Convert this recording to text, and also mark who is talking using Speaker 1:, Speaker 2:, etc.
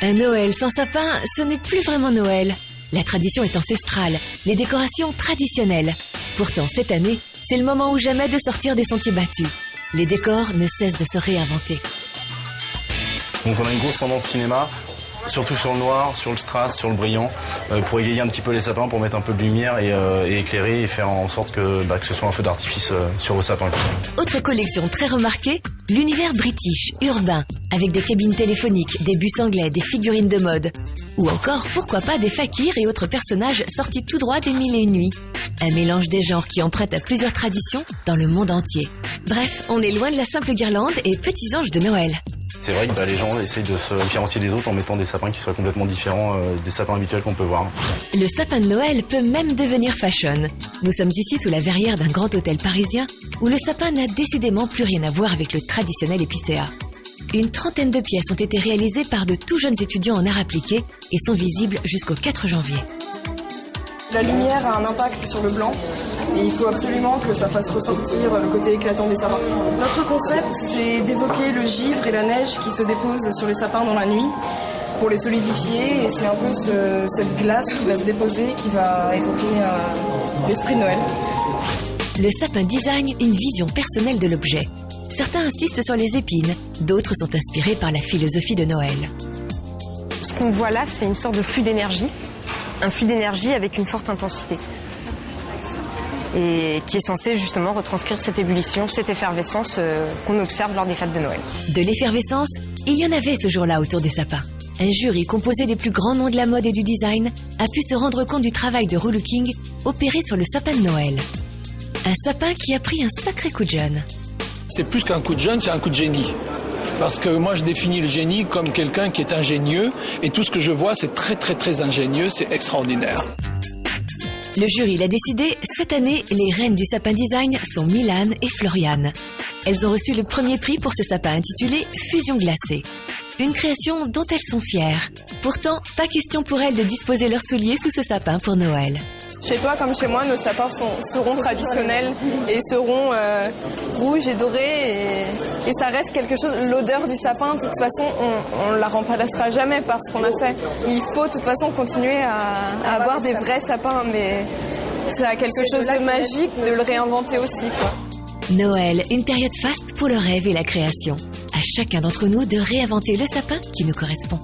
Speaker 1: Un Noël sans sapin, ce n'est plus vraiment Noël. La tradition est ancestrale, les décorations traditionnelles. Pourtant, cette année, c'est le moment ou jamais de sortir des sentiers battus. Les décors ne cessent de se réinventer.
Speaker 2: Donc on a une grosse tendance cinéma, surtout sur le noir, sur le strass, sur le brillant, pour égayer un petit peu les sapins, pour mettre un peu de lumière et éclairer et faire en sorte que ce soit un feu d'artifice sur vos sapins.
Speaker 1: Autre collection très remarquée, l'univers british, urbain, avec des cabines téléphoniques, des bus anglais, des figurines de mode. Ou encore, pourquoi pas, des fakirs et autres personnages sortis tout droit des Mille et une nuits. Un mélange des genres qui emprunte à plusieurs traditions dans le monde entier. Bref, on est loin de la simple guirlande et petits anges de Noël.
Speaker 2: C'est vrai que les gens essayent de se différencier des autres en mettant des sapins qui soient complètement différents des sapins habituels qu'on peut voir.
Speaker 1: Le sapin de Noël peut même devenir fashion. Nous sommes ici sous la verrière d'un grand hôtel parisien où le sapin n'a décidément plus rien à voir avec le traditionnel épicéa. Une trentaine de pièces ont été réalisées par de tout jeunes étudiants en arts appliqués et sont visibles jusqu'au 4 janvier.
Speaker 3: La lumière a un impact sur le blanc et il faut absolument que ça fasse ressortir le côté éclatant des sapins. Notre concept, c'est d'évoquer le givre et la neige qui se déposent sur les sapins dans la nuit pour les solidifier, et c'est un peu cette glace qui va se déposer qui va évoquer l'esprit de Noël.
Speaker 1: Le sapin design une vision personnelle de l'objet. Certains insistent sur les épines, d'autres sont inspirés par la philosophie de Noël.
Speaker 4: Ce qu'on voit là, c'est une sorte de flux d'énergie. Un flux d'énergie avec une forte intensité. Et qui est censé justement retranscrire cette ébullition, cette effervescence qu'on observe lors des fêtes de Noël.
Speaker 1: De l'effervescence, il y en avait ce jour-là autour des sapins. Un jury composé des plus grands noms de la mode et du design a pu se rendre compte du travail de relooking opéré sur le sapin de Noël. Un sapin qui a pris un sacré coup de jeune.
Speaker 5: C'est plus qu'un coup de jeune, c'est un coup de génie. Parce que moi, je définis le génie comme quelqu'un qui est ingénieux. Et tout ce que je vois, c'est très, très, très ingénieux. C'est extraordinaire.
Speaker 1: Le jury l'a décidé. Cette année, les reines du sapin design sont Milan et Floriane. Elles ont reçu le premier prix pour ce sapin intitulé Fusion glacée. Une création dont elles sont fières. Pourtant, pas question pour elles de disposer leurs souliers sous ce sapin pour Noël.
Speaker 3: Chez toi comme chez moi, nos sapins seront traditionnels et seront rouges et dorés et ça reste quelque chose. L'odeur du sapin, de toute façon, on ne la remplacera jamais par ce qu'on a fait. Il faut de toute façon continuer à avoir des vrais sapins, mais ça a quelque chose de magique de le réinventer aussi, quoi.
Speaker 1: Noël, une période faste pour le rêve et la création. À chacun d'entre nous de réinventer le sapin qui nous correspond.